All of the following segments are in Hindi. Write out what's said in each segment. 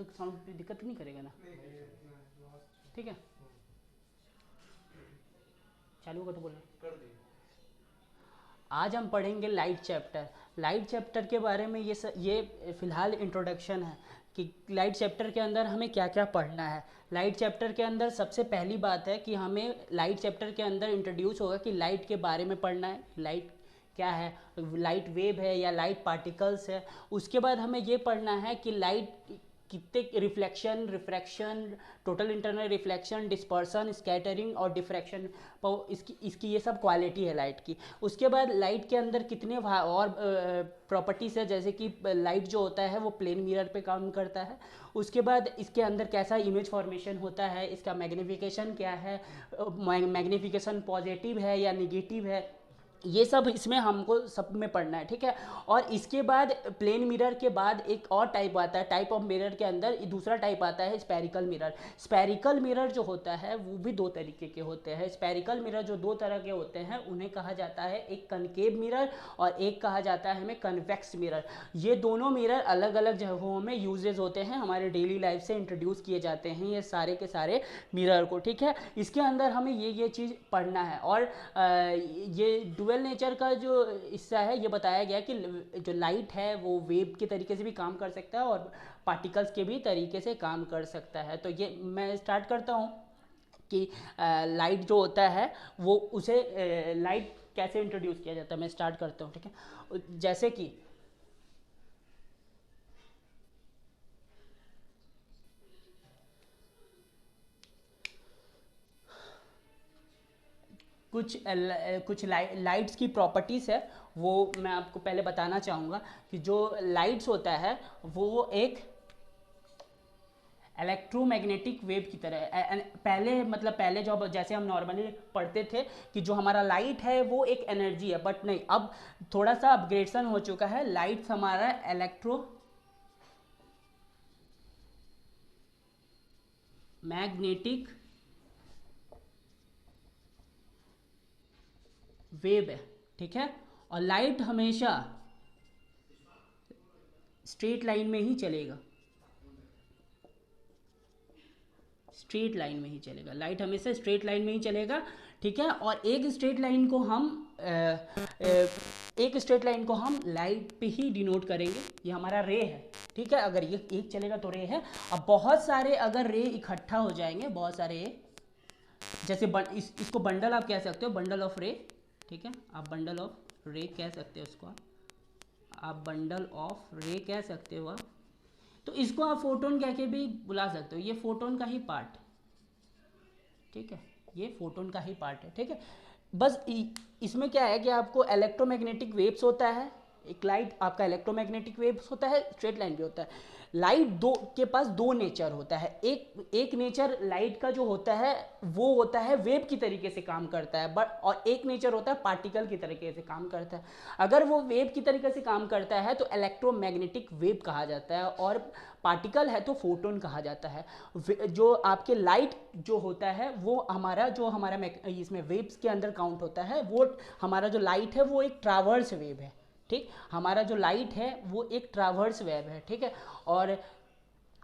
साउंड दिक्कत नहीं करेगा ना? ठीक है, चालू का तो बोलना कर दिए। आज हम पढ़ेंगे लाइट चैप्टर। लाइट चैप्टर के बारे में ये फ़िलहाल इंट्रोडक्शन है कि लाइट चैप्टर के अंदर हमें क्या क्या पढ़ना है। लाइट चैप्टर के अंदर सबसे पहली बात है कि हमें लाइट चैप्टर के अंदर इंट्रोड्यूस होगा कि लाइट के बारे में पढ़ना है, लाइट क्या है, लाइट वेव है या लाइट पार्टिकल्स है। उसके बाद हमें ये पढ़ना है कि लाइट कितने reflection, refraction, total internal reflection, dispersion, scattering और डिफ्रैक्शन, इसकी ये सब क्वालिटी है लाइट की। उसके बाद लाइट के अंदर कितने और प्रॉपर्टीज़ है, जैसे कि लाइट जो होता है वो प्लेन मिरर पे काम करता है। उसके बाद इसके अंदर कैसा इमेज फॉर्मेशन होता है, इसका मैग्नीफिकेशन क्या है, मैग्नीफिकेशन पॉजिटिव है या निगेटिव है, ये सब इसमें हमको सब में पढ़ना है। ठीक है, और इसके बाद प्लेन मिरर के बाद एक और टाइप आता है, टाइप ऑफ मिरर के अंदर दूसरा टाइप आता है स्पेरिकल मिरर। स्पेरिकल मिरर जो होता है वो भी दो तरीके के होते हैं। स्पेरिकल मिरर जो दो तरह के होते हैं उन्हें कहा जाता है एक कनकेव मिरर और एक कहा जाता है हमें कन्वेक्स मिरर। ये दोनों मिरर अलग अलग जगहों में यूजेज होते हैं, हमारे डेली लाइफ से इंट्रोड्यूस किए जाते हैं ये सारे के सारे मिरर को। ठीक है, इसके अंदर हमें ये चीज़ पढ़ना है। और ये डुअल नेचर का जो हिस्सा है ये बताया गया कि जो लाइट है वो वेव के तरीके से भी काम कर सकता है और पार्टिकल्स के भी तरीके से काम कर सकता है। तो ये मैं स्टार्ट करता हूँ कि लाइट जो होता है वो उसे लाइट कैसे इंट्रोड्यूस किया जाता है। मैं स्टार्ट करता हूँ। ठीक है, जैसे कि कुछ लाइट्स की प्रॉपर्टीज़ है वो मैं आपको पहले बताना चाहूँगा कि जो लाइट्स होता है वो एक इलेक्ट्रोमैग्नेटिक वेव की तरह है। पहले जो जैसे हम नॉर्मली पढ़ते थे कि जो हमारा लाइट है वो एक एनर्जी है, बट नहीं, अब थोड़ा सा अपग्रेडेशन हो चुका है। लाइट्स हमारा इलेक्ट्रोमैग्नेटिक वेव है। ठीक है, और लाइट हमेशा स्ट्रेट लाइन में ही चलेगा, स्ट्रेट लाइन में ही चलेगा, लाइट हमेशा स्ट्रेट लाइन में ही चलेगा। ठीक है, और एक स्ट्रेट लाइन को हम लाइट पे ही डिनोट करेंगे, ये हमारा रे है। ठीक है, अगर ये एक चलेगा तो रे है। अब बहुत सारे अगर रे इकट्ठा हो जाएंगे, बहुत सारे जैसे इसको बंडल आप कह सकते हो, बंडल ऑफ रे। ठीक है, आप बंडल ऑफ रे कह सकते हो, उसको आप बंडल ऑफ रे कह सकते हो आप। तो इसको आप फोटोन कह के भी बुला सकते हो, ये फोटोन का ही पार्ट। ठीक है, ये फोटोन का ही पार्ट है। ठीक है, बस इसमें क्या है कि आपको इलेक्ट्रोमैग्नेटिक वेव्स होता है, एक लाइट आपका इलेक्ट्रोमैग्नेटिक वेव्स होता है, स्ट्रेट लाइन भी होता है। लाइट दो के पास दो नेचर होता है। एक नेचर लाइट का जो होता है वो होता है वेव की तरीके से काम करता है, बट और एक नेचर होता है पार्टिकल की तरीके से काम करता है। अगर वो वेव की तरीके से काम करता है तो इलेक्ट्रोमैग्नेटिक वेव कहा जाता है, और पार्टिकल है तो फोटोन कहा जाता है। जो आपके लाइट जो होता है वो हमारा इसमें वेव्स के अंदर काउंट होता है। वो हमारा जो लाइट है वो एक ट्रावर्स वेव है। ठीक, हमारा जो लाइट है वो एक ट्रावर्स वेव है। ठीक है, और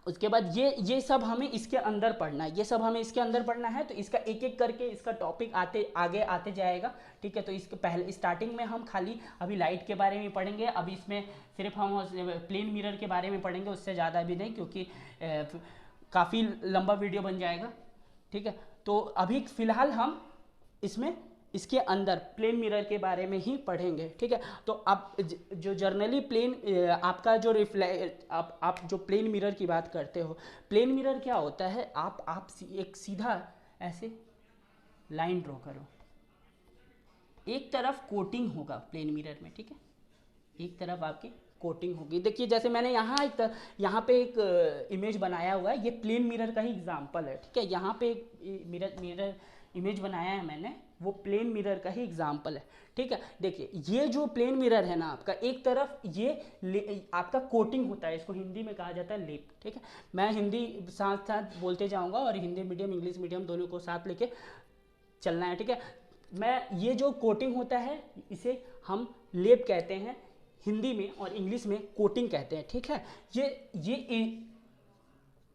उसके बाद ये सब हमें इसके अंदर पढ़ना है, ये सब हमें इसके अंदर पढ़ना है। तो इसका एक एक करके इसका टॉपिक आगे आते जाएगा। ठीक है, तो इसके पहले स्टार्टिंग में हम खाली अभी लाइट के बारे में पढ़ेंगे। अभी इसमें सिर्फ हम प्लेन मिरर के बारे में पढ़ेंगे, उससे ज़्यादा भी नहीं, क्योंकि काफ़ी लंबा वीडियो बन जाएगा। ठीक है, तो अभी फ़िलहाल हम इसके अंदर प्लेन मिरर के बारे में ही पढ़ेंगे। ठीक है, तो आप जो जर्नली आपका जो आप जो प्लेन मिरर की बात करते हो, प्लेन मिरर क्या होता है, आप एक सीधा ऐसे लाइन ड्रॉ करो, एक तरफ कोटिंग होगा प्लेन मिरर में। ठीक है, एक तरफ आपकी कोटिंग होगी। देखिए जैसे मैंने यहाँ पे एक इमेज बनाया हुआ है, ये प्लेन मिरर का ही एग्जांपल है। ठीक है, यहाँ पे एक मिरर इमेज बनाया है मैंने, वो प्लेन मिरर का ही एग्जांपल है। ठीक है, देखिए ये जो प्लेन मिरर है ना आपका, एक तरफ ये आपका कोटिंग होता है, इसको हिंदी में कहा जाता है लेप। ठीक है, मैं हिंदी साथ साथ बोलते जाऊँगा और हिंदी मीडियम इंग्लिश मीडियम दोनों को साथ लेके चलना है। ठीक है, ये जो कोटिंग होता है इसे हम लेप कहते हैं हिंदी में, और इंग्लिश में कोटिंग कहते हैं। ठीक है, ये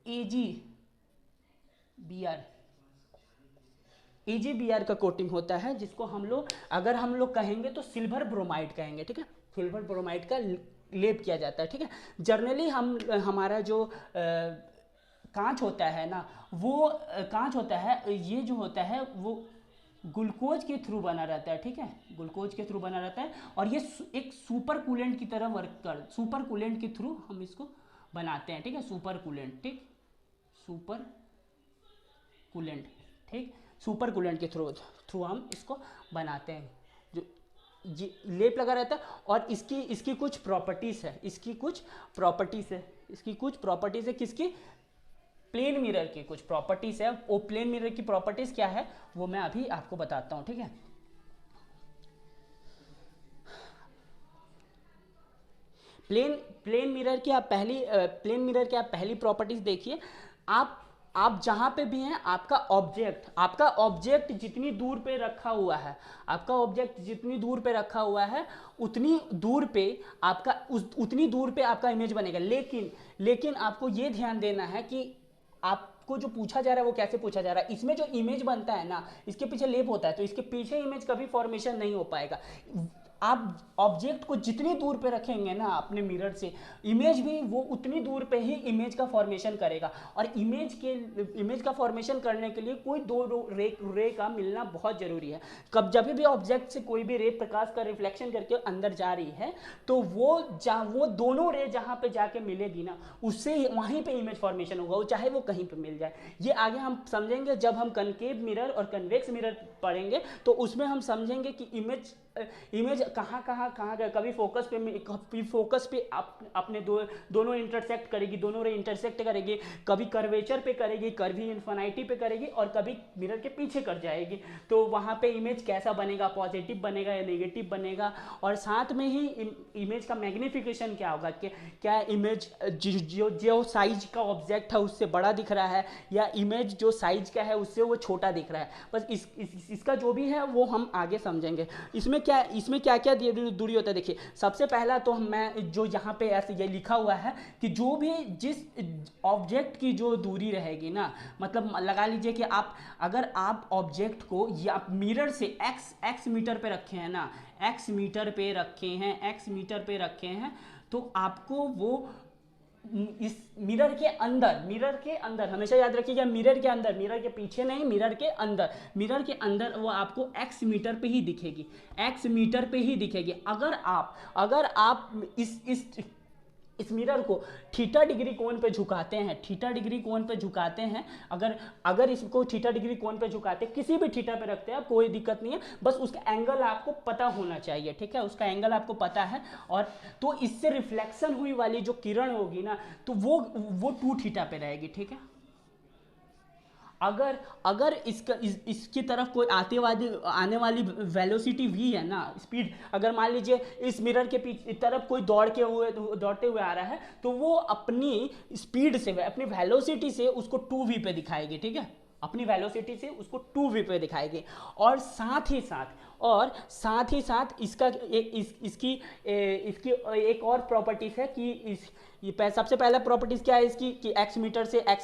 AgBr, AgBr का कोटिंग होता है, जिसको हम लोग अगर हम लोग कहेंगे तो सिल्वर ब्रोमाइड कहेंगे, ठीक है। सिल्वर ब्रोमाइड का लेप किया जाता है, ठीक है। जर्नली हमारा जो कांच होता है ना, वो कांच होता है, ये जो होता है वो ग्लूकोज के थ्रू बना रहता है, ठीक है, ग्लूकोज के थ्रू बना रहता है। और ये एक सुपर कूलेंट की तरह सुपर कूलेंट के थ्रू हम इसको बनाते हैं, ठीक है, सुपर कूलेंट, ठीक, सुपर कूलेंट, ठीक, सुपर कूलेंट के थ्रू हम इसको बनाते हैं, जो लेप लगा रहता है। और इसकी कुछ प्रॉपर्टीज़ है, इसकी कुछ प्रॉपर्टीज़ है किसकी, प्लेन मिरर की कुछ प्रॉपर्टीज़ है। वो प्लेन मिरर की प्रॉपर्टीज़ क्या है वो मैं अभी आपको बताता हूँ, ठीक है। प्लेन मिरर की आप पहली प्रॉपर्टीज़ देखिए। आप जहाँ पे भी हैं, आपका ऑब्जेक्ट जितनी दूर पे रखा हुआ है, उतनी दूर पे आपका इमेज बनेगा। लेकिन आपको ये ध्यान देना है कि आपको जो पूछा जा रहा है वो कैसे पूछा जा रहा है। इसमें जो इमेज बनता है ना, इसके पीछे लेप होता है, तो इसके पीछे इमेज कभी फॉर्मेशन नहीं हो पाएगा। आप ऑब्जेक्ट को जितनी दूर पे रखेंगे ना अपने मिरर से, इमेज भी वो उतनी दूर पे ही इमेज का फॉर्मेशन करेगा। और इमेज का फॉर्मेशन करने के लिए कोई दो रे का मिलना बहुत जरूरी है। जब भी ऑब्जेक्ट से कोई भी रे प्रकाश का रिफ्लेक्शन करके अंदर जा रही है, तो वो दोनों रे जहाँ पे जाके मिलेगी ना, उससे वहीं पे इमेज फॉर्मेशन होगा, वो चाहे वो कहीं पे मिल जाए। ये आगे हम समझेंगे जब हम कनकेव मिरर और कन्वेक्स मिरर पढ़ेंगे, तो उसमें हम समझेंगे कि इमेज कहाँ कभी फोकस पे अपने दोनों इंटरसेक्ट करेगी, दोनों रे इंटरसेक्ट करेगी, कभी कर्वेचर पे करेगी, कभी इन्फिनिटी पे करेगी, और कभी मिरर के पीछे कर जाएगी। तो वहाँ पे इमेज कैसा बनेगा, पॉजिटिव बनेगा या नेगेटिव बनेगा। और साथ में ही इमेज का मैग्निफिकेशन क्या होगा, क्या इमेज जो साइज का ऑब्जेक्ट है उससे बड़ा दिख रहा है, या इमेज जो साइज का है उससे वो छोटा दिख रहा है। बस इसका जो भी है वो हम आगे समझेंगे। इसमें क्या क्या दूरी होता है। देखिए, सबसे पहला तो मैं जो यहाँ पे ऐसे ये लिखा हुआ है कि जो भी जिस ऑब्जेक्ट की जो दूरी रहेगी ना, मतलब लगा लीजिए कि अगर आप ऑब्जेक्ट को या मिरर से x मीटर पे रखे हैं ना, x मीटर पे रखे हैं, तो आपको वो इस मिरर के अंदर हमेशा याद रखिएगा, मिरर के पीछे नहीं, मिरर के अंदर वो आपको x मीटर पे ही दिखेगी। अगर आप इस मिरर को थीटा डिग्री कोण पे झुकाते हैं, अगर इसको थीटा डिग्री कोण पे झुकाते, किसी भी थीटा पे रखते हैं आप, कोई दिक्कत नहीं है, बस उसका एंगल आपको पता होना चाहिए, ठीक है, उसका एंगल आपको पता है। और तो इससे रिफ्लेक्शन हुई वाली जो किरण होगी ना, तो वो 2 थीटा पे रहेगी, ठीक है। अगर इसकी तरफ कोई आने वाली वेलोसिटी v है ना, स्पीड, अगर मान लीजिए इस मिरर के पीछे तरफ कोई दौड़ते हुए आ रहा है, तो वो अपनी स्पीड से, अपनी वेलोसिटी से उसको 2v पे दिखाएगी, ठीक है, अपनी वेलोसिटी से उसको 2v पे दिखाएगी। और साथ ही साथ इसकी एक और प्रॉपर्टीज है कि सबसे पहला प्रॉपर्टीज क्या है इसकी, कि x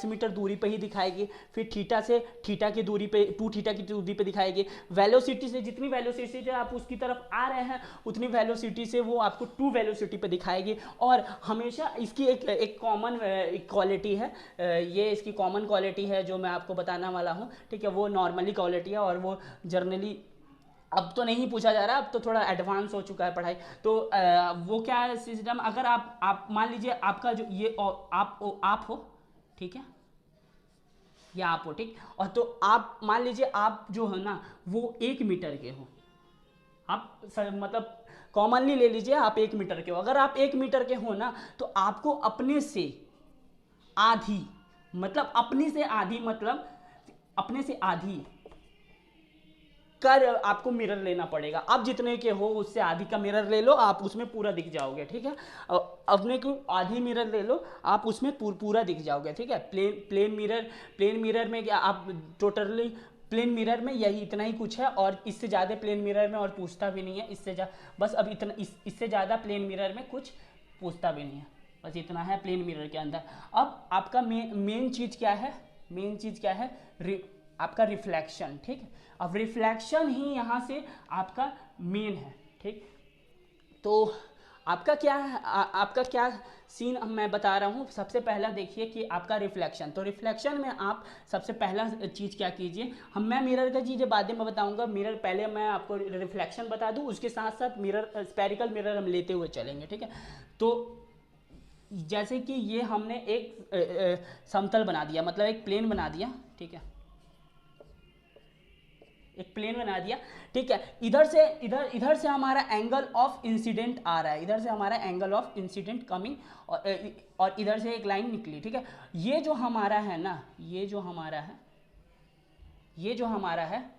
मीटर दूरी पे ही दिखाएगी, फिर थीटा की दूरी पे, 2 थीटा की दूरी पे दिखाएगी। वेलोसिटी से, जितनी वेलोसिटी से आप उसकी तरफ आ रहे हैं, उतनी वेलोसिटी से वो आपको 2 वेलोसिटी पे दिखाएगी। और हमेशा इसकी एक कॉमन क्वालिटी है, ये इसकी कॉमन क्वालिटी है जो मैं आपको बताने वाला हूँ, ठीक है। वो नॉर्मली क्वालिटी है, और वो जर्नली अब तो नहीं पूछा जा रहा, अब तो थोड़ा एडवांस हो चुका है पढ़ाई। तो वो क्या है सिस्टम, अगर आप मान लीजिए आपका जो ये आप हो, ठीक है, या आप हो, ठीक, और तो आप मान लीजिए आप जो है ना वो 1 मीटर के हो, आप मतलब कॉमनली ले लीजिए आप 1 मीटर के हो। अगर आप 1 मीटर के हो ना, तो आपको अपने से आधी कर आपको मिरर लेना पड़ेगा। आप जितने के हो उससे आधी का मिरर ले लो, आप उसमें पूरा दिख जाओगे, ठीक है। अपने को आधी मिरर ले लो, आप उसमें पूरा दिख जाओगे, ठीक है। प्लेन मिरर में क्या आप टोटली प्लेन मिरर में यही इतना ही कुछ है, और इससे ज़्यादा प्लेन मिरर में और पूछता भी नहीं है, बस अब इतना, इससे ज़्यादा प्लेन मिरर में कुछ पूछता भी नहीं है। बस इतना है प्लेन मिरर के अंदर। अब आपका मेन चीज़ क्या है, मेन चीज़ क्या है, आपका रिफ्लेक्शन। ठीक है, अब रिफ्लेक्शन ही यहाँ से आपका मेन है। ठीक, तो आपका क्या है, आपका क्या सीन मैं बता रहा हूँ। सबसे पहला देखिए कि आपका रिफ्लेक्शन, तो रिफ्लेक्शन में आप सबसे पहला चीज़ क्या कीजिए, मैं मिरर का चीज़ें बाद में बताऊंगा, मिरर पहले मैं आपको रिफ्लेक्शन बता दूँ, उसके साथ साथ मिरर, स्फेरिकल मिरर हम लेते हुए चलेंगे। ठीक है, तो जैसे कि ये हमने एक समतल बना दिया, मतलब एक प्लेन बना दिया। ठीक है, एक प्लेन बना दिया। ठीक है, इधर से हमारा एंगल ऑफ इंसिडेंट आ रहा है, इधर से हमारा एंगल ऑफ इंसिडेंट कमिंग, और इधर से एक लाइन निकली। ठीक है, ये जो हमारा है ना, ये जो हमारा है, ये जो हमारा है,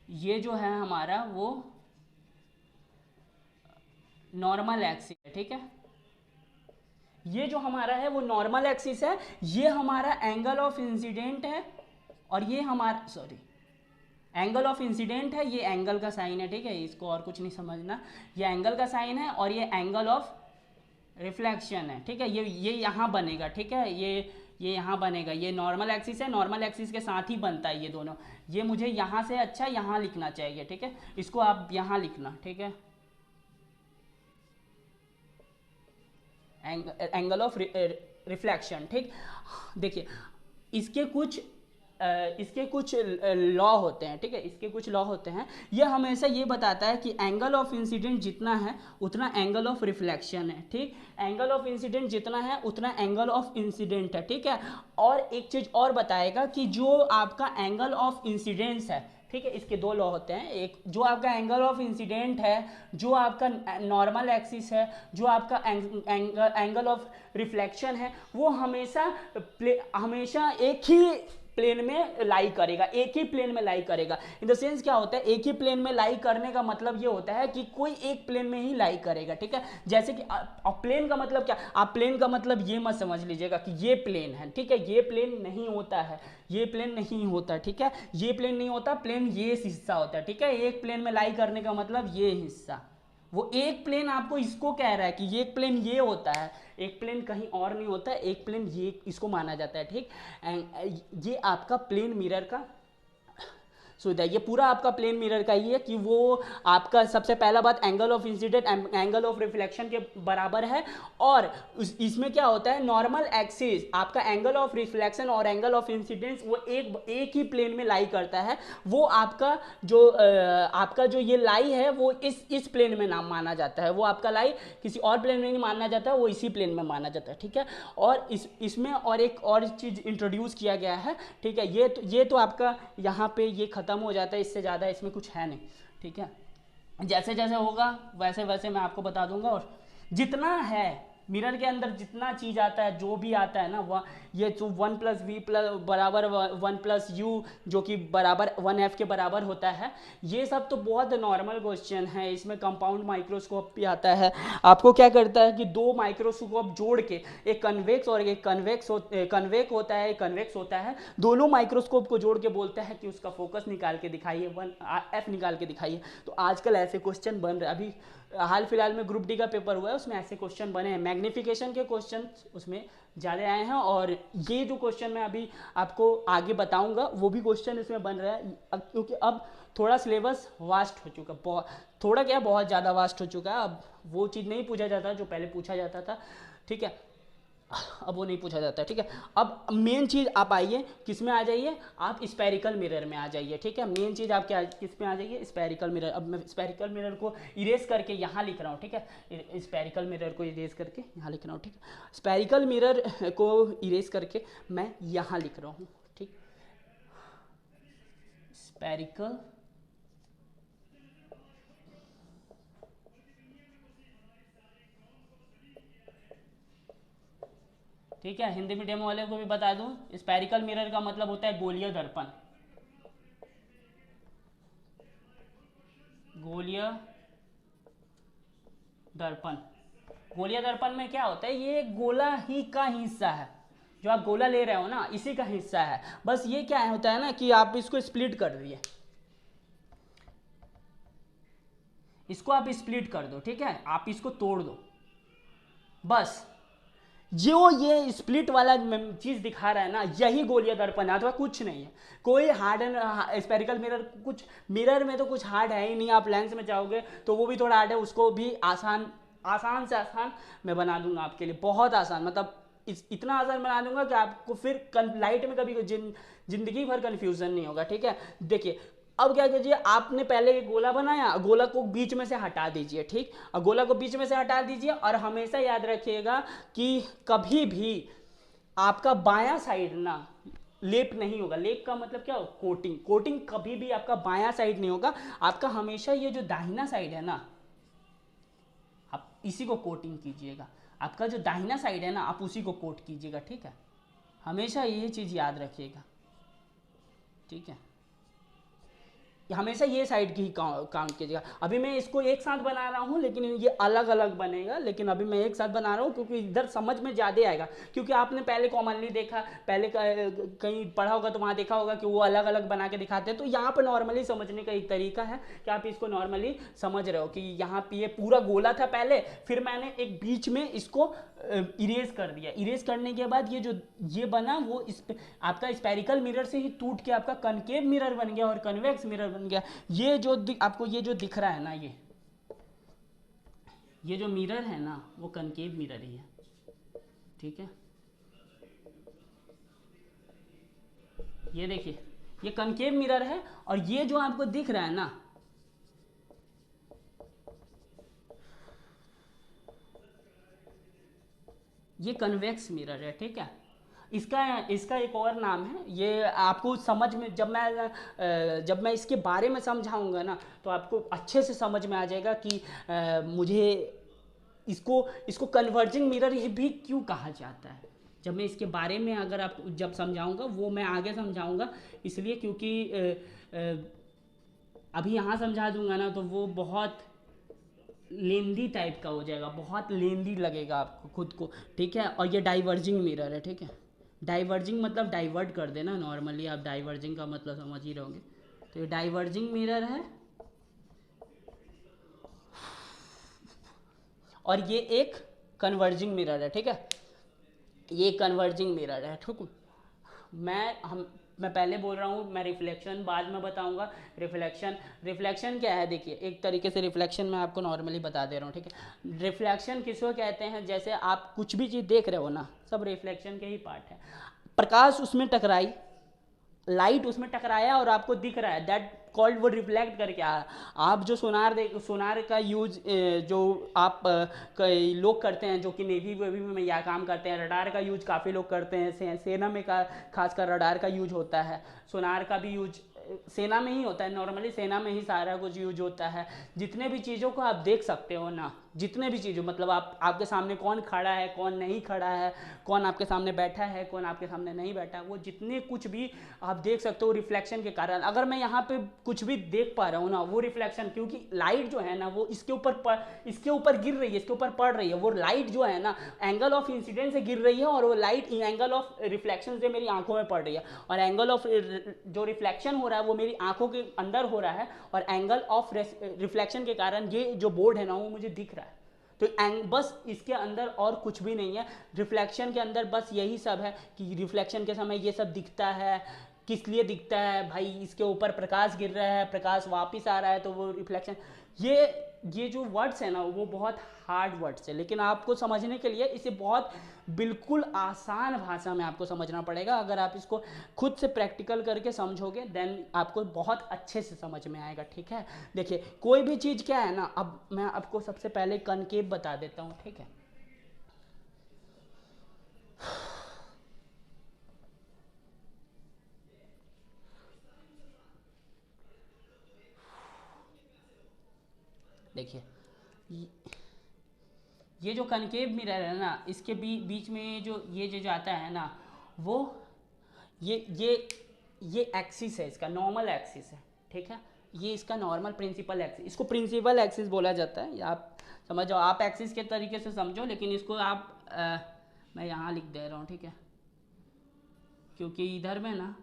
ये जो है हमारा वो नॉर्मल एक्सिस है। ठीक है, ये जो हमारा है वो नॉर्मल एक्सिस है, ये हमारा एंगल ऑफ इंसिडेंट है, और ये हमारा, सॉरी, एंगल ऑफ इंसिडेंट है, ये एंगल का साइन है। ठीक है, इसको और कुछ नहीं समझना, ये एंगल का साइन है, और ये एंगल ऑफ रिफ्लेक्शन है। ठीक है, ये यहाँ बनेगा। ठीक है, ये यहाँ बनेगा, ये नॉर्मल एक्सिस है, नॉर्मल एक्सिस के साथ ही बनता है ये दोनों। ये मुझे यहाँ से अच्छा यहाँ लिखना चाहिए। ठीक है, इसको आप यहाँ लिखना। ठीक है, एंगल ऑफ रिफ्लेक्शन। ठीक, देखिए इसके कुछ लॉ होते हैं। ठीक है, इसके कुछ लॉ होते हैं, ये हमेशा ये बताता है कि एंगल ऑफ इंसिडेंट जितना है उतना एंगल ऑफ रिफ्लेक्शन है। ठीक, एंगल ऑफ इंसिडेंट जितना है उतना एंगल ऑफ इंसिडेंट है। ठीक है, और एक चीज़ और बताएगा कि जो आपका एंगल ऑफ इंसिडेंस है, ठीक है, इसके दो लॉ होते हैं, एक जो आपका एंगल ऑफ इंसिडेंट है, जो आपका नॉर्मल एक्सिस है, जो आपका एंगल ऑफ रिफ्लेक्शन है, वो हमेशा एक ही प्लेन में लाई करेगा, एक ही प्लेन में लाई करेगा। इन द सेंस क्या होता है, एक ही प्लेन में लाई करने का मतलब ये होता है कि कोई एक प्लेन में ही लाई करेगा। ठीक है, जैसे कि प्लेन का मतलब क्या, आप प्लेन का मतलब ये मत समझ लीजिएगा कि ये प्लेन है। ठीक है, ये प्लेन नहीं होता है, ये प्लेन नहीं होता। ठीक है, ये प्लेन नहीं होता, प्लेन ये हिस्सा होता है। ठीक है, एक प्लेन में लाई करने का मतलब ये हिस्सा, वो एक प्लेन आपको इसको कह रहा है कि ये प्लेन ये होता है, एक प्लेन कहीं और नहीं होता है, एक प्लेन ये इसको माना जाता है। ठीक, ये आपका प्लेन मिरर का सुविधा, ये पूरा आपका प्लेन मिरर का ही है कि वो आपका सबसे पहला बात angle of incident angle of reflection के बराबर है, और इसमें क्या होता है, नॉर्मल एक्सिस आपका एंगल ऑफ रिफ्लेक्शन और एंगल ऑफ इंसिडेंस वो एक ही प्लेन में लाई करता है। वो आपका जो ये लाई है वो इस प्लेन में नाम माना जाता है, वो आपका लाई किसी और प्लेन में नहीं माना जाता है, वो इसी प्लेन में माना जाता है। ठीक है, और इसमें और एक और चीज़ इंट्रोड्यूस किया गया है। ठीक है, ये तो आपका यहाँ पे ये खत्म हो जाता है, इससे ज़्यादा इसमें कुछ है नहीं। ठीक है, जैसे जैसे होगा वैसे वैसे मैं आपको बता दूंगा। और जितना है मिरर के अंदर जितना चीज़ आता है, जो भी आता है ना, वह ये जो 1 + v बराबर 1 + u जो कि बराबर 1f के बराबर होता है, ये सब तो बहुत नॉर्मल क्वेश्चन है। इसमें कंपाउंड माइक्रोस्कोप भी आता है। आपको क्या करता है कि दो माइक्रोस्कोप जोड़ के, एक कन्वेक्स और एक कन्वेक्स होता है, दोनों माइक्रोस्कोप को जोड़ के बोलता है कि उसका फोकस निकाल के दिखाइए, 1f निकाल के दिखाइए। तो आजकल ऐसे क्वेश्चन बन रहे, अभी हाल फिलहाल में ग्रुप डी का पेपर हुआ है, उसमें ऐसे क्वेश्चन बने हैं, मैग्निफिकेशन के क्वेश्चन उसमें ज़्यादा आए हैं। और ये जो क्वेश्चन मैं अभी आपको आगे बताऊंगा वो भी क्वेश्चन इसमें बन रहा है, क्योंकि अब थोड़ा सिलेबस वास्ट हो चुका, थोड़ा क्या बहुत ज़्यादा वास्ट हो चुका है। अब वो चीज़ नहीं पूछा जाता जो पहले पूछा जाता था। ठीक है, अब वो नहीं पूछा जाता है। ठीक है, अब मेन चीज़ आप आइए, किस में आ जाइए, आप स्पेरिकल मिरर में आ जाइए। ठीक है, मेन चीज़ आप क्या किस में आ जाइए, स्पेरिकल मिरर। अब मैं स्पेरिकल मिरर को इरेज करके यहाँ लिख रहा हूँ। ठीक है, स्पेरिकल मिरर को इरेज करके यहाँ लिख रहा हूँ। ठीक है, स्पेरिकल मिरर को इरेज करके मैं यहाँ लिख रहा हूँ। ठीक, स्पेरिकल ठीक है, हिंदी मीडियम वाले को भी बता दूं, स्पेरिकल मिरर का मतलब होता है गोलीय दर्पण। गोलीय दर्पण, गोलीय दर्पण में क्या होता है, ये गोला ही का हिस्सा है, जो आप गोला ले रहे हो ना इसी का हिस्सा है। बस ये क्या होता है ना कि आप इसको स्प्लिट कर दिए, इसको आप स्प्लिट कर दो। ठीक है, आप इसको तोड़ दो, बस जो ये स्प्लिट वाला चीज दिखा रहा है ना, यही गोलीय दर्पण है, अथवा कुछ नहीं है। कोई हार्ड एंड स्पेरिकल मिरर, कुछ मिरर में तो कुछ हार्ड है ही नहीं। आप लेंस में जाओगे तो वो भी थोड़ा हार्ड है, उसको भी आसान से आसान मैं बना दूंगा आपके लिए, बहुत आसान, मतलब इतना आसान बना दूंगा कि आपको फिर लाइट में कभी जिंदगी भर कंफ्यूजन नहीं होगा। ठीक है, देखिए अब क्या कीजिए, आपने पहले एक गोला बनाया, गोला को बीच में से हटा दीजिए। ठीक, और गोला को बीच में से हटा दीजिए, और हमेशा याद रखिएगा कि कभी भी आपका बायां साइड ना लेप नहीं होगा। लेप का मतलब क्या हो, कोटिंग। कोटिंग कभी भी आपका बायां साइड नहीं होगा, आपका हमेशा ये जो दाहिना साइड है ना, आप इसी को कोटिंग कीजिएगा। आपका जो दाहिना साइड है ना, आप उसी को कोट कीजिएगा। ठीक है, हमेशा यही चीज़ याद रखिएगा। ठीक है, हमेशा ये साइड की ही काउंट कीजिएगा। अभी मैं इसको एक साथ बना रहा हूँ, लेकिन ये अलग अलग बनेगा, लेकिन अभी मैं एक साथ बना रहा हूँ क्योंकि इधर समझ में ज़्यादा आएगा। क्योंकि आपने पहले कॉमनली देखा, पहले कहीं पढ़ा होगा तो वहाँ देखा होगा कि वो अलग अलग बना के दिखाते हैं। तो यहाँ पर नॉर्मली समझने का एक तरीका है कि आप इसको नॉर्मली समझ रहे हो कि यहाँ पे ये पूरा गोला था पहले, फिर मैंने एक बीच में इसको इरेज कर दिया। इरेज करने के बाद ये जो ये बना, वो आपका स्पेरिकल मिरर से ही टूट के आपका कनकेव मिरर बन गया और कन्वेक्स मिरर बन गया। ये जो आपको ये जो दिख रहा है ना, ये जो मिरर है ना, वो कनकेव मिरर ही है। ठीक है, ये देखिए, ये कनकेव मिरर है, और ये जो आपको दिख रहा है ना, ये कन्वेक्स मिरर है। ठीक है, इसका इसका एक और नाम है, ये आपको समझ में, जब मैं इसके बारे में समझाऊंगा ना, तो आपको अच्छे से समझ में आ जाएगा कि मुझे इसको इसको कन्वर्जिंग मिरर भी क्यों कहा जाता है। जब मैं इसके बारे में अगर आप जब समझाऊंगा, वो मैं आगे समझाऊंगा, इसलिए क्योंकि अभी यहाँ समझा दूंगा ना तो वो बहुत लेंदी टाइप का हो जाएगा, बहुत लेंदी लगेगा आपको खुद को। ठीक है, और ये डाइवर्जिंग मिरर है। ठीक है, डाइवर्जिंग मतलब डाइवर्ट कर देना, नॉर्मली आप डाइवर्जिंग का मतलब समझ ही रहोगे। तो ये डाइवर्जिंग मिरर है, और ये एक कन्वर्जिंग मिरर है। ठीक है, ये कन्वर्जिंग मिरर है। ठीक, मैं पहले बोल रहा हूँ, मैं रिफ्लेक्शन बाद में बताऊंगा। रिफ्लेक्शन क्या है, देखिए एक तरीके से रिफ्लेक्शन मैं आपको नॉर्मली बता दे रहा हूँ। ठीक है, रिफ्लेक्शन किसको कहते हैं, जैसे आप कुछ भी चीज़ देख रहे हो ना, सब रिफ्लेक्शन के ही पार्ट है। प्रकाश उसमें टकराई, लाइट उसमें टकराया और आपको दिख रहा है, दैट कॉल्ड, वो रिफ्लेक्ट करके आ रहा। आप जो सोनार का यूज जो आप कई लोग करते हैं, जो कि नेवी वेवी में या काम करते हैं, रडार का यूज काफ़ी लोग करते हैं, सेना में का खासकर रडार का यूज होता है। सोनार का भी यूज सेना में ही होता है, नॉर्मली सेना में ही सारा कुछ यूज होता है। जितने भी चीज़ों को आप देख सकते हो ना, जितने भी चीज़ों, मतलब आपके सामने कौन खड़ा है, कौन नहीं खड़ा है, कौन आपके सामने बैठा है, कौन आपके सामने नहीं बैठा है, वो जितने कुछ भी आप देख सकते हो रिफ्लेक्शन के कारण। अगर मैं यहाँ पे कुछ भी देख पा रहा हूँ ना, वो रिफ्लेक्शन, क्योंकि लाइट जो है ना वो इसके ऊपर गिर रही है, इसके ऊपर पड़ रही है। वो लाइट जो है ना एंगल ऑफ इंसिडेंस से गिर रही है, और वो लाइट एंगल ऑफ रिफ्लेक्शन से मेरी आंखों में पड़ रही है। और एंगल ऑफ जो रिफ्लेक्शन हो रहा है वो मेरी आंखों के अंदर हो रहा है, और एंगल ऑफ रिफ्लेक्शन के कारण ये जो बोर्ड है ना वो मुझे दिख रहा है। तो बस इसके अंदर और कुछ भी नहीं है। रिफ्लेक्शन के अंदर बस यही सब है कि रिफ्लेक्शन के समय ये सब दिखता है। किस लिए दिखता है भाई, इसके ऊपर प्रकाश गिर रहा है, प्रकाश वापस आ रहा है, तो वो रिफ्लेक्शन। ये जो वर्ड्स है ना वो बहुत हार्ड वर्ड्स है, लेकिन आपको समझने के लिए इसे बहुत बिल्कुल आसान भाषा में आपको समझना पड़ेगा। अगर आप इसको खुद से प्रैक्टिकल करके समझोगे देन आपको बहुत अच्छे से समझ में आएगा। ठीक है, देखिए कोई भी चीज़ क्या है ना, अब मैं आपको सबसे पहले कनकेव बता देता हूँ। ठीक है, देखिए ये जो कनकेव मिरर है ना, इसके बीच में जो जाता है ना, वो ये ये ये एक्सिस है, इसका नॉर्मल एक्सिस है। ठीक है, ये इसका नॉर्मल प्रिंसिपल एक्सिस, इसको प्रिंसिपल एक्सिस बोला जाता है। आप समझो, आप एक्सिस के तरीके से समझो, लेकिन इसको आप मैं यहाँ लिख दे रहा हूँ। ठीक है, क्योंकि इधर में ना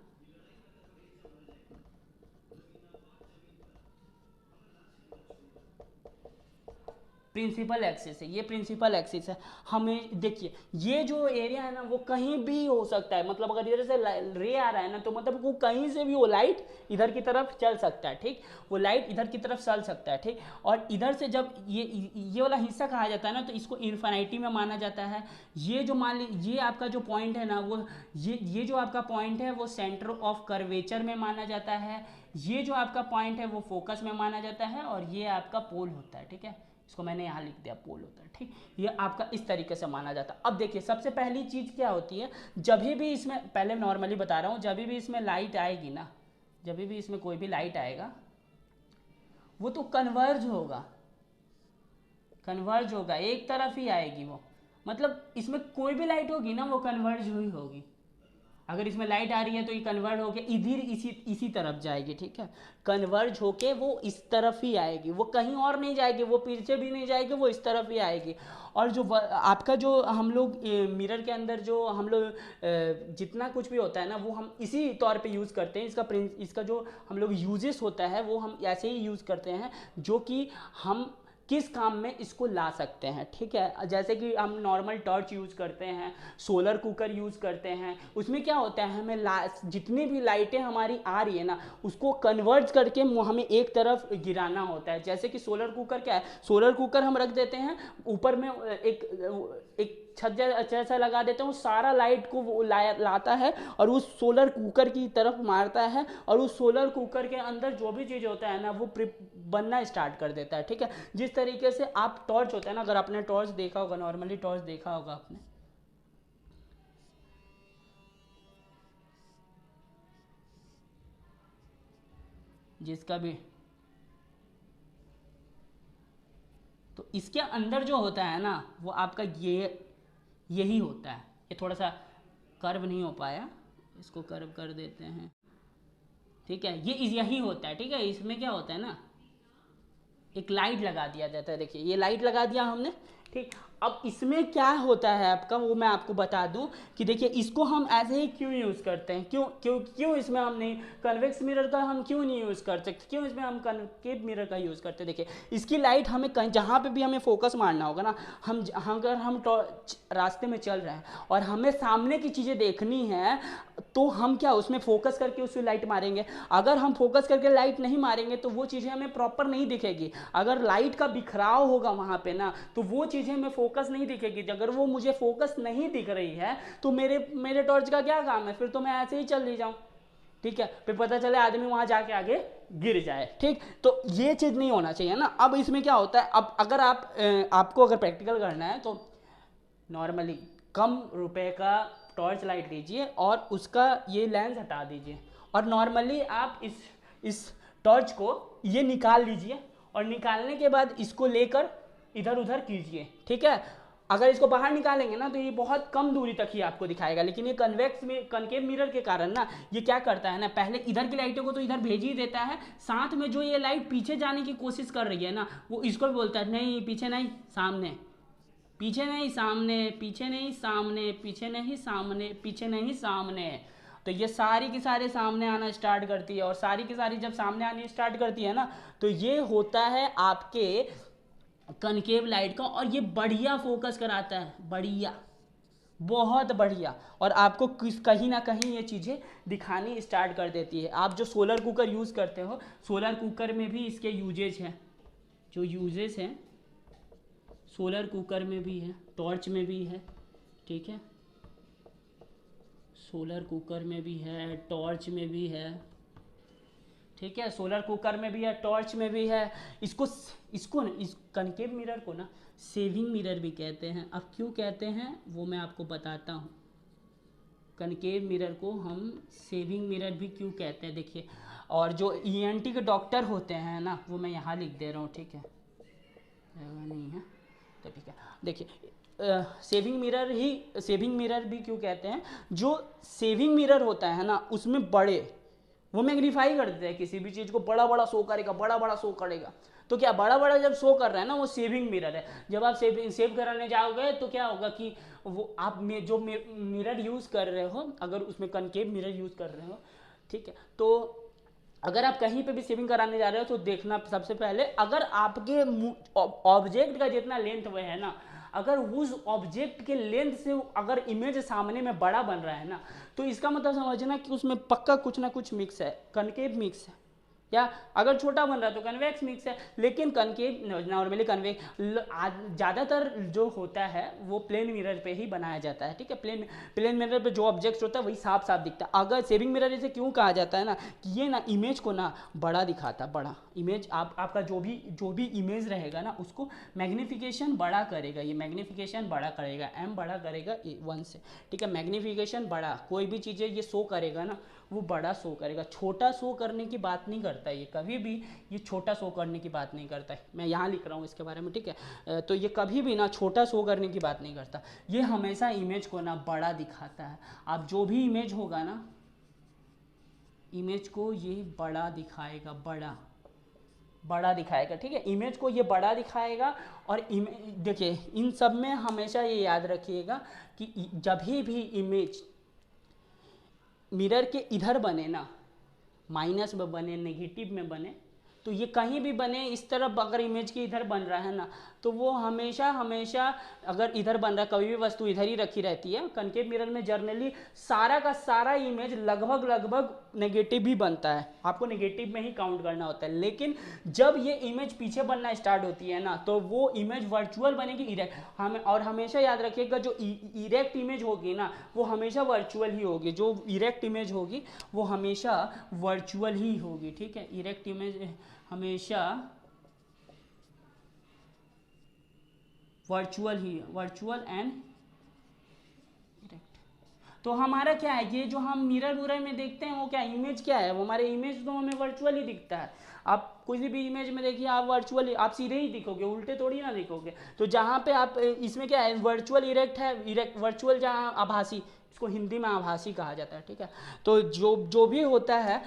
प्रिंसिपल एक्सिस है, ये प्रिंसिपल एक्सिस है। हमें देखिए ये जो एरिया है ना वो कहीं भी हो सकता है, मतलब अगर इधर से रे आ रहा है ना तो मतलब वो कहीं से भी वो लाइट इधर की तरफ चल सकता है, ठीक, वो लाइट इधर की तरफ चल सकता है, ठीक। और इधर से जब ये वाला हिस्सा कहा जाता है ना तो इसको इन्फिनिटी में माना जाता है। ये जो मान लीजिए ये आपका जो पॉइंट है ना वो ये जो आपका पॉइंट है वो सेंटर ऑफ कर्वेचर में माना जाता है। ये जो आपका पॉइंट है वो फोकस में माना जाता है और ये आपका पोल होता है, ठीक है। इसको मैंने यहाँ लिख दिया, पोल होता है, ठीक। ये आपका इस तरीके से माना जाता है। अब देखिए सबसे पहली चीज़ क्या होती है, जब भी इसमें, पहले नॉर्मली बता रहा हूँ, जब भी इसमें लाइट आएगी ना, जब भी इसमें कोई भी लाइट आएगा वो तो कन्वर्ज होगा, कन्वर्ज होगा, एक तरफ ही आएगी वो, मतलब इसमें कोई भी लाइट होगी ना वो कन्वर्ज हुई होगी। अगर इसमें लाइट आ रही है तो ये कन्वर्ट होके इधर इसी तरफ जाएगी, ठीक है। कन्वर्ज होके वो इस तरफ ही आएगी, वो कहीं और नहीं जाएगी, वो पीछे भी नहीं जाएगी, वो इस तरफ ही आएगी। और जो आपका जो हम लोग मिरर के अंदर जो हम लोग जितना कुछ भी होता है ना वो हम इसी तौर पे यूज़ करते हैं। इसका जो हम लोग यूजेस होता है वो हम ऐसे ही यूज़ करते हैं, जो कि हम किस काम में इसको ला सकते हैं, ठीक है। जैसे कि हम नॉर्मल टॉर्च यूज़ करते हैं, सोलर कुकर यूज़ करते हैं, उसमें क्या होता है हमें जितनी भी लाइटें हमारी आ रही है ना उसको कन्वर्ट करके हमें एक तरफ गिराना होता है। जैसे कि सोलर कुकर क्या है, सोलर कुकर हम रख देते हैं ऊपर में एक छज्जा जैसा लगा देते हैं, वो सारा लाइट को वो लाता है और उस सोलर कुकर की तरफ मारता है और उस सोलर कुकर के अंदर जो भी चीज़ होता है ना वो बनना स्टार्ट कर देता है, ठीक है। जिस तरीके से आप टॉर्च होता है ना, अगर आपने टॉर्च देखा होगा, नॉर्मली टॉर्च देखा होगा आपने, जिसका भी, तो इसके अंदर जो होता है ना वो आपका यही होता है। ये थोड़ा सा कर्व नहीं हो पाया, इसको कर्व कर देते हैं, ठीक है। ये यही होता है, ठीक है। इसमें क्या होता है ना, एक लाइट लगा दिया जाता है, देखिए ये लाइट लगा दिया हमने, ठीक। अब इसमें क्या होता है आपका वो मैं आपको बता दूं कि देखिए इसको हम ऐसे ही क्यों यूज़ करते हैं, क्यों इसमें हम नहीं कन्वेक्स मिरर का हम क्यों नहीं यूज़ कर सकते, क्यों इसमें हम कनकेव मिरर का यूज़ करते हैं। देखिए इसकी लाइट हमें कहीं जहाँ पे भी हमें फोकस मारना होगा ना, अगर हम रास्ते में चल रहे हैं और हमें सामने की चीज़ें देखनी है तो हम क्या उसमें फोकस करके उसमें लाइट मारेंगे। अगर हम फोकस करके लाइट नहीं मारेंगे तो वो चीज़ें हमें प्रॉपर नहीं दिखेगी। अगर लाइट का बिखराव होगा वहाँ पे ना तो वो चीज़ें हमें फोकस नहीं दिखेगी। अगर वो मुझे फोकस नहीं दिख रही है तो मेरे टॉर्च का क्या काम है, फिर तो मैं ऐसे ही चल ली जाऊँ, ठीक है। फिर पता चले आदमी वहाँ जाके आगे गिर जाए, ठीक। तो ये चीज़ नहीं होना चाहिए ना। अब इसमें क्या होता है, अब अगर आपको अगर प्रैक्टिकल करना है तो नॉर्मली कम रुपए का टॉर्च लाइट लीजिए और उसका ये लेंस हटा दीजिए और नॉर्मली आप इस टॉर्च को ये निकाल लीजिए और निकालने के बाद इसको लेकर इधर उधर कीजिए, ठीक है। अगर इसको बाहर निकालेंगे ना तो ये बहुत कम दूरी तक ही आपको दिखाएगा, लेकिन ये कनकेव मिरर के कारण ना ये क्या करता है ना, पहले इधर की लाइटों को तो इधर भेज ही देता है, साथ में जो ये लाइट पीछे जाने की कोशिश कर रही है ना वो इसको भी बोलता है नहीं पीछे नहीं सामने, पीछे नहीं सामने, पीछे नहीं सामने, पीछे नहीं सामने, पीछे नहीं सामने। तो ये सारी की सारी सामने आना स्टार्ट करती है और सारी की सारी जब सामने आनी स्टार्ट करती है ना तो ये होता है आपके कनकेव लाइट का और ये बढ़िया फोकस कराता है, बढ़िया, बहुत बढ़िया। और आपको कहीं ना कहीं ये चीज़ें दिखानी स्टार्ट कर देती है। आप जो सोलर कुकर यूज़ करते हो, सोलर कुकर में भी इसके यूजेज हैं, जो यूजेस हैं सोलर कुकर में भी है, टॉर्च में भी है, ठीक है। सोलर कुकर में भी है, टॉर्च में भी है, ठीक है। सोलर कुकर में भी है, टॉर्च में भी है। इस कनकेव मिरर को ना सेविंग मिरर भी कहते हैं। अब क्यों कहते हैं वो मैं आपको बताता हूँ। कनकेव मिरर को हम सेविंग मिरर भी क्यों कहते हैं, देखिए। और जो ENT के डॉक्टर होते हैं ना वो मैं यहाँ लिख दे रहा हूँ, ठीक है, नहीं है तो ठीक है। देखिए सेविंग मिरर भी क्यों कहते हैं, जो सेविंग मिरर होता है ना उसमें वो मैग्नीफाई कर देते हैं, किसी भी चीज़ को बड़ा बड़ा शो करेगा, बड़ा बड़ा शो करेगा। तो क्या बड़ा बड़ा जब शो कर रहा है ना वो सेविंग मिरर है। जब आप सेव कराने जाओगे तो क्या होगा कि वो आप जो मिरर यूज़ कर रहे हो, अगर उसमें कनकेव मिरर यूज़ कर रहे हो, ठीक है, तो अगर आप कहीं पे भी शेविंग कराने जा रहे हो तो देखना सबसे पहले, अगर आपके ऑब्जेक्ट का जितना लेंथ वो है ना, अगर उस ऑब्जेक्ट के लेंथ से अगर इमेज सामने में बड़ा बन रहा है ना, तो इसका मतलब समझना कि उसमें पक्का कुछ ना कुछ मिक्स है, कनकेव मिक्स है, या अगर छोटा बन रहा है तो कन्वेक्स मिक्स है। लेकिन कनकेव नॉर्मली कन्वेक्स ज़्यादातर जो होता है वो प्लेन मिरर पे ही बनाया जाता है, ठीक है। प्लेन मिरर पे जो ऑब्जेक्ट होता है वही साफ साफ दिखता है। अगर शेविंग मिरर इसे क्यों कहा जाता है ना, कि ये ना इमेज को ना बड़ा दिखाता, बड़ा इमेज आपका जो भी इमेज रहेगा ना उसको मैग्नीफिकेशन बड़ा करेगा, ये मैग्नीफिकेशन बड़ा करेगा, एम बड़ा करेगा 1 से, ठीक है। मैग्नीफिकेशन बड़ा, कोई भी चीज़ें ये शो करेगा ना वो बड़ा शो करेगा, छोटा शो करने की बात नहीं करता ये कभी भी, ये छोटा शो करने की बात नहीं करता है। मैं यहाँ लिख रहा हूँ इसके बारे में, ठीक है। तो ये कभी भी ना छोटा शो करने की बात नहीं करता, ये हमेशा इमेज को ना बड़ा दिखाता है। आप जो भी इमेज होगा ना, इमेज को ये बड़ा दिखाएगा, बड़ा दिखाएगा, ठीक है। इमेज को ये बड़ा दिखाएगा। और देखिए इन सब में हमेशा ये याद रखिएगा कि जब भी इमेज मिरर के इधर बने ना, माइनस में बने, नेगेटिव में बने, तो ये कहीं भी बने इस तरफ, अगर इमेज के इधर बन रहा है ना, तो वो हमेशा अगर इधर बन रहा है, कभी भी वस्तु इधर ही रखी रहती है। कनकेव मिरर में जर्नली सारा का सारा इमेज लगभग नेगेटिव ही बनता है, आपको नेगेटिव में ही काउंट करना होता है। लेकिन जब ये इमेज पीछे बनना स्टार्ट होती है ना, तो वो इमेज वर्चुअल बनेगी, इरेक्ट। और हमेशा याद रखिएगा जो इरेक्ट इमेज होगी ना वो हमेशा वर्चुअल ही होगी, जो इरेक्ट इमेज होगी वो हमेशा वर्चुअल ही होगी, ठीक है। इरेक्ट इमेज हमेशा वर्चुअल एंड इरेक्ट। तो हमारा क्या है, ये जो हम मिरर में देखते हैं वो क्या इमेज क्या है, वो हमारे इमेज तो हमें वर्चुअल ही दिखता है। आप किसी भी इमेज में देखिए, आप वर्चुअल, आप सीधे ही दिखोगे, उल्टे थोड़ी ना दिखोगे। तो जहाँ पे आप इसमें क्या है, वर्चुअल इरेक्ट है, इरेक्ट वर्चुअल, जहाँ आभासी, इसको हिंदी में आभासी कहा जाता है, ठीक है। तो जो भी होता है,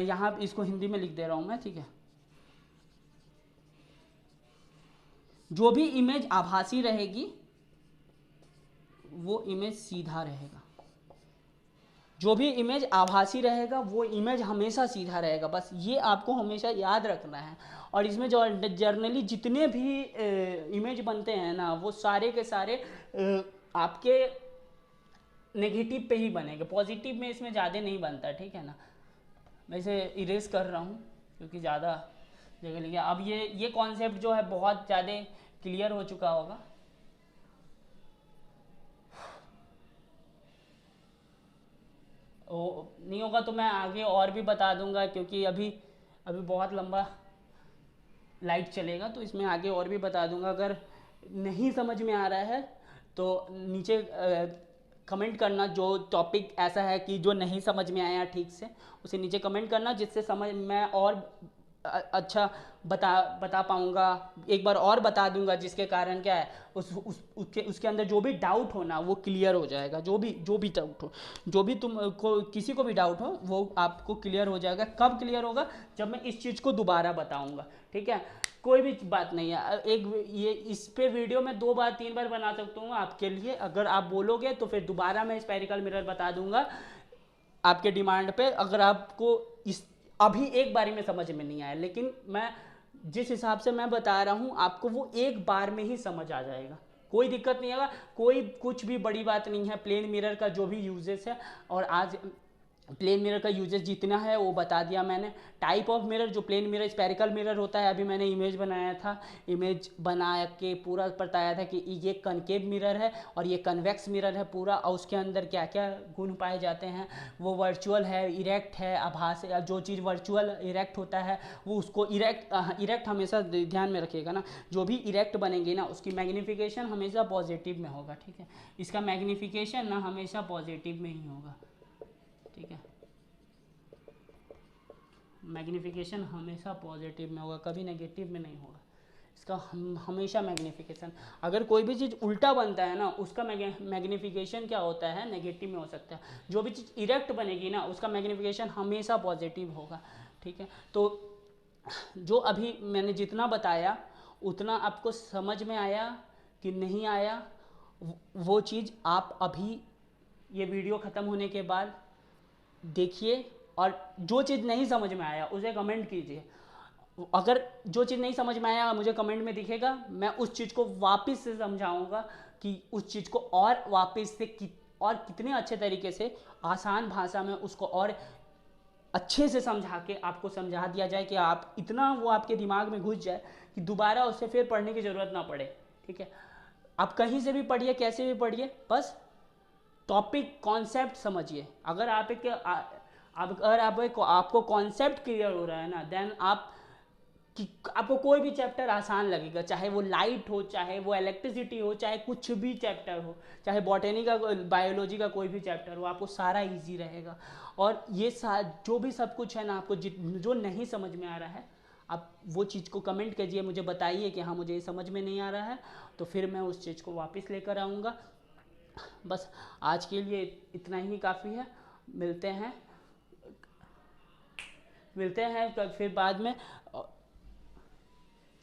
यहाँ इसको हिंदी में लिख दे रहा हूँ मैं, ठीक है। जो भी इमेज आभासी रहेगी वो इमेज सीधा रहेगा, जो भी इमेज आभासी रहेगा वो इमेज हमेशा सीधा रहेगा, बस ये आपको हमेशा याद रखना है। और इसमें जो जर्नली जितने भी इमेज बनते हैं ना वो सारे के सारे आपके नेगेटिव पे ही बनेंगे, पॉजिटिव में इसमें ज़्यादा नहीं बनता, ठीक है ना। मैं इसे इरेज कर रहा हूँ क्योंकि ज़्यादा जगह लिया। अब ये कॉन्सेप्ट जो है बहुत ज़्यादा क्लियर हो चुका होगा। नहीं होगा तो मैं आगे और भी बता दूंगा, क्योंकि अभी बहुत लंबा लाइट चलेगा, तो इसमें आगे और भी बता दूंगा। अगर नहीं समझ में आ रहा है तो नीचे कमेंट करना, जो टॉपिक ऐसा है कि जो नहीं समझ में आया ठीक से, उसे नीचे कमेंट करना, जिससे समझ मैं और अच्छा बता पाऊँगा, एक बार और बता दूंगा, जिसके कारण क्या है उसके अंदर जो भी डाउट हो ना वो क्लियर हो जाएगा। जो भी डाउट हो, जो भी तुमको किसी को भी डाउट हो वो आपको क्लियर हो जाएगा। कब क्लियर होगा, जब मैं इस चीज़ को दोबारा बताऊंगा, ठीक है। कोई भी बात नहीं है, इस पे वीडियो में 2 बार 3 बार बना सकता हूँ आपके लिए। अगर आप बोलोगे तो फिर दोबारा मैं स्फेरिकल मिरर बता दूंगा आपके डिमांड पे। अगर आपको अभी एक बारी में समझ में नहीं आया, लेकिन मैं जिस हिसाब से मैं बता रहा हूँ आपको वो एक बार में ही समझ आ जाएगा, कोई दिक्कत नहीं होगा, कुछ भी बड़ी बात नहीं है। प्लेन मिरर का जो भी यूजेस है, और आज प्लेन मिरर का यूजेस जितना है वो बता दिया मैंने। टाइप ऑफ मिरर, जो प्लेन मिरर स्फेरिकल मिरर होता है, अभी मैंने इमेज बनाया था, इमेज बना के पूरा बताया था कि ये कनकेव मिरर है और ये कन्वेक्स मिरर है पूरा, और उसके अंदर क्या क्या गुण पाए जाते हैं। वो वर्चुअल है, इरेक्ट है, आभास, जो चीज़ वर्चुअल इरेक्ट होता है वो उसको इरेक्ट हमेशा ध्यान में रखिएगा ना, जो भी इरेक्ट बनेंगे ना उसकी मैग्नीफिकेशन हमेशा पॉजिटिव में होगा, ठीक है। इसका मैग्नीफिकेशन ना हमेशा पॉजिटिव में ही होगा, ठीक है। मैग्नीफिकेशन हमेशा पॉजिटिव में होगा, कभी नेगेटिव में नहीं होगा इसका, हमेशा मैग्नीफिकेशन। अगर कोई भी चीज़ उल्टा बनता है ना उसका मैग्नीफिकेशन क्या होता है, नेगेटिव में हो सकता है। जो भी चीज़ इरेक्ट बनेगी ना उसका मैग्नीफिकेशन हमेशा पॉजिटिव होगा, ठीक है। तो जो अभी मैंने जितना बताया उतना आपको समझ में आया कि नहीं आया, वो चीज़ आप अभी ये वीडियो ख़त्म होने के बाद देखिए और जो चीज़ नहीं समझ में आया उसे कमेंट कीजिए। अगर जो चीज़ नहीं समझ में आया मुझे कमेंट में दिखेगा, मैं उस चीज़ को वापस से समझाऊंगा कि उस चीज़ को और वापस से और कितने अच्छे तरीके से आसान भाषा में उसको और अच्छे से समझा के आपको समझा दिया जाए कि आप इतना वो आपके दिमाग में घुस जाए कि दोबारा उससे फिर पढ़ने की ज़रूरत ना पड़े। ठीक है, आप कहीं से भी पढ़िए, कैसे भी पढ़िए, बस टॉपिक कॉन्सेप्ट समझिए। अगर आप एक अगर आपको कॉन्सेप्ट क्लियर हो रहा है ना, देन आप कि आपको कोई भी चैप्टर आसान लगेगा, चाहे वो लाइट हो, चाहे वो इलेक्ट्रिसिटी हो, चाहे कुछ भी चैप्टर हो, चाहे बॉटनी का, बायोलॉजी का कोई भी चैप्टर हो, आपको सारा इजी रहेगा। और ये जो भी सब कुछ है ना, आपको जो नहीं समझ में आ रहा है, आप वो चीज़ को कमेंट कीजिए, मुझे बताइए कि हाँ मुझे ये समझ में नहीं आ रहा है, तो फिर मैं उस चीज़ को वापस लेकर आऊँगा। बस आज के लिए इतना ही काफ़ी है। मिलते हैं फिर बाद में।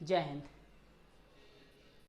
जय हिंद।